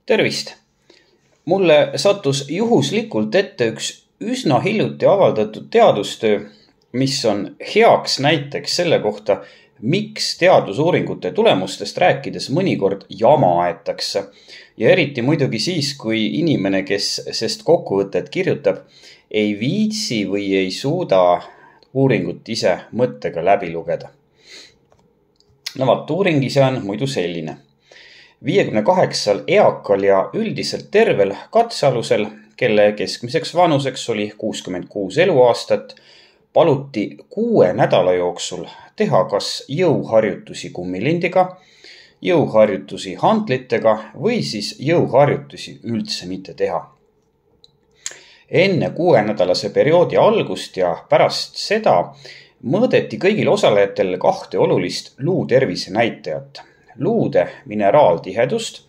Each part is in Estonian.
Tervist! Mulle sattus juhuslikult ette üks üsna hiljuti avaldatud teadustöö, mis on heaks näiteks selle kohta, miks teadusuuringute tulemustest rääkides mõnikord jama aetakse. Ja eriti muidugi siis, kui inimene, kes sest kokkuvõtet kirjutab, ei viitsi või ei suuda uuringut ise mõttega läbi lugeda. No vaat, uuring ise on muidu selline. 58 eakal ja üldiselt tervel katsealusel, kelle keskmiseks vanuseks oli 66 eluaastat, paluti 6 nädala jooksul teha kas jõuharjutusi kummilindiga, jõuharjutusi hantlitega või siis jõuharjutusi üldse mitte teha. Enne 6-nädalase perioodi algust ja pärast seda mõõdeti kõigil osalejatel 2 olulist luutervise näitajat. Luude mineraaltihedust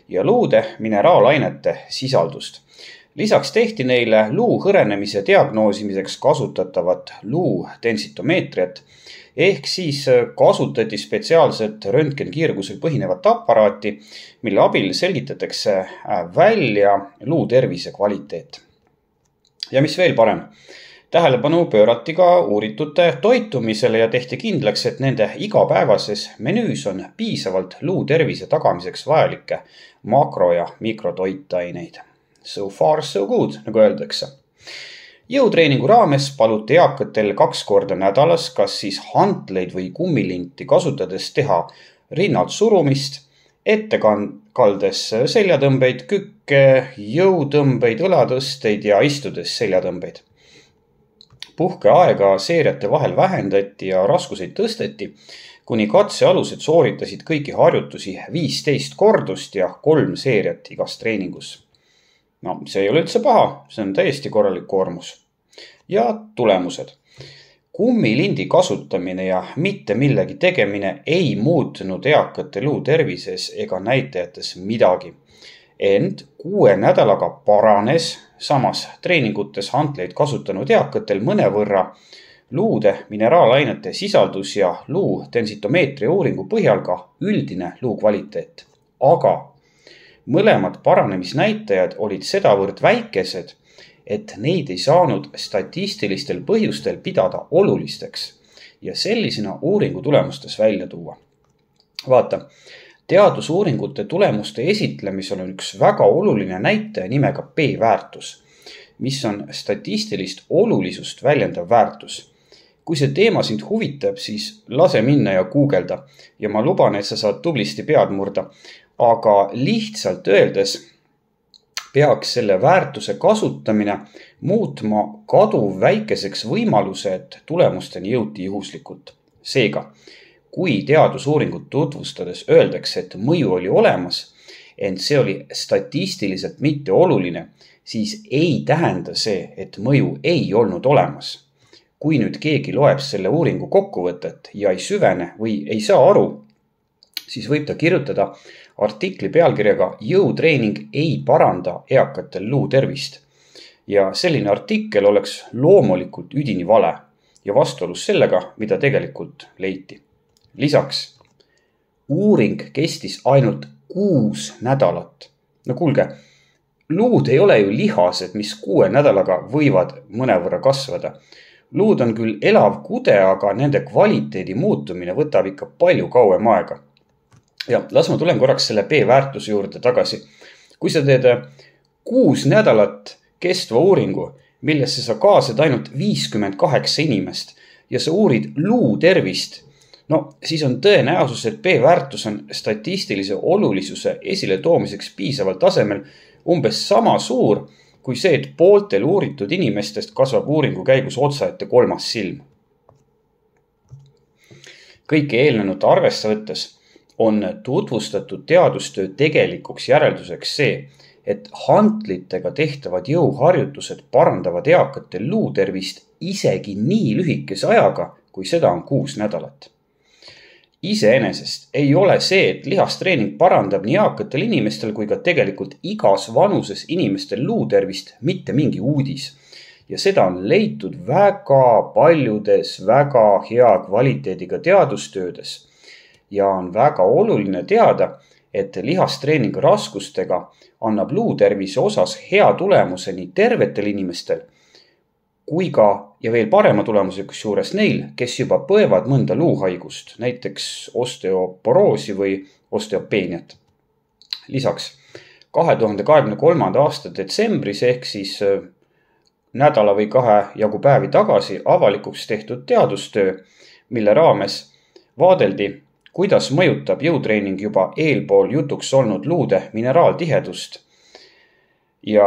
ja luude mineraalainete sisaldust. Lisaks tehti neile luu hõrenemise diagnoosimiseks kasutatavat luu densitomeetriat, ehk siis kasutati spetsiaalset röntgenkiirgusel põhinevat aparaati, mille abil selgitatakse välja luu tervise kvaliteet. Ja mis veel parem? Tähelepanu pöörati ka uuritute toitumisele ja tehti kindlaks, et nende igapäevases menüüs on piisavalt luu tervise tagamiseks vajalikke makro- ja mikrotoitaineid. So far so good, nagu öeldakse. Jõutreeningu raames paluti eakatel 2 korda nädalas kas siis hantleid või kummilinti kasutades teha rinnalt surumist, ettekaldes seljatõmbeid, kükke, jõutõmbeid, õlatõsteid ja istudes seljatõmbeid. Puhkeaega seeriate vahel vähendati ja raskuseid tõsteti, kuni katsealused sooritasid kõiki harjutusi 15 kordust ja 3 seeriat igas treeningus. No, see ei ole üldse paha, see on täiesti korralik koormus. Ja tulemused. Kummilindi kasutamine ja mitte millegi tegemine ei muutunud eakate luu tervises ega näitajates midagi. Ent 6 nädalaga paranes samas treeningutes hantleid kasutanud eakatel mõnevõrra luude mineraalainete sisaldus ja luu densitomeetria uuringu põhjal ka üldine luu kvaliteet. Aga mõlemad paranemisnäitajad olid sedavõrd väikesed, et neid ei saanud statistilistel põhjustel pidada olulisteks ja sellisena uuringu tulemustes välja tuua. Vaata, teadusuuringute tulemuste esitlemisel on üks väga oluline näitaja nimega P-väärtus, mis on statistilist olulisust väljendav väärtus. Kui see teema sind huvitab, siis lase minna ja guugelda ja ma luban, et sa saad tublisti pead murda, aga lihtsalt öeldes peaks selle väärtuse kasutamine muutma kaduv väikeseks võimaluse, et tulemusteni jõuti juhuslikult. Seega, kui teadusuuringut tutvustades öeldakse, et mõju oli olemas, ent see oli statistiliselt mitte oluline, siis ei tähenda see, et mõju ei olnud olemas. Kui nüüd keegi loeb selle uuringu kokkuvõtet ja ei süvene või ei saa aru, siis võib ta kirjutada artikli pealkirjaga Jõutreening ei paranda eakatel luu tervist. Ja selline artikkel oleks loomulikult üdini vale ja vastuolus sellega, mida tegelikult leiti. Lisaks, uuring kestis ainult 6 nädalat. No kuulge, luud ei ole ju lihased, mis 6 nädalaga võivad mõnevõrra kasvada. Luud on küll elav kude, aga nende kvaliteedi muutumine võtab ikka palju kauem aega. Ja las ma tulen korraks selle P-väärtuse juurde tagasi. Kui sa teed 6 nädalat kestva uuringu, millesse sa kaasad ainult 58 inimest ja sa uurid luu tervist, no siis on tõenäosus, et P-väärtus on statistilise olulisuse esile toomiseks piisaval tasemel umbes sama suur, kui see, et pooltel uuritud inimestest kasvab uuringu käigus otsaette 3. silm. Kõike eelnenut arvesse võttes on tutvustatud teadustöö tegelikuks järelduseks see, et hantlitega tehtavad jõuharjutused parandavad eakatel luu tervist isegi nii lühikese ajaga, kui seda on 6 nädalat. Iseenesest ei ole see, et lihastreening parandab nii eakatel inimestel kui ka tegelikult igas vanuses inimestel luu tervist mitte mingi uudis. Ja seda on leitud väga paljudes väga hea kvaliteediga teadustöödes. Ja on väga oluline teada, et lihastreeningu raskustega annab luutervise osas hea tulemuse nii tervetel inimestel kui ka ja veel parema tulemuse kusjuures neil, kes juba põevad mõnda luuhaigust, näiteks osteoporoosi või osteopeeniat. Lisaks 2023. aasta detsembris ehk siis nädala või 2 jagu päevi tagasi avalikuks tehtud teadustöö, mille raames vaadeldi, kuidas mõjutab jõutreening juba eelpool jutuks olnud luude mineraaltihedust. Ja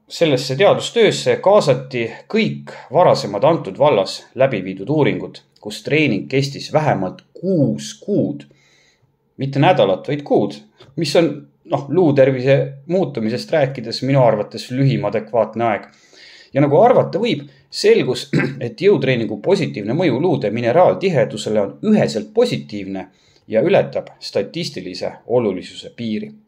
sellesse teadustöösse kaasati kõik varasemad antud vallas läbiviidud uuringud, kus treening kestis vähemalt 6 kuud. Mitte nädalat, vaid kuud, mis on luutervise muutumisest rääkides minu arvates lühim adekvaatne aeg. Ja nagu arvata võib, selgus, et jõutreeningu positiivne mõju luude mineraaltihedusele on üheselt positiivne ja ületab statistilise olulisuse piiri.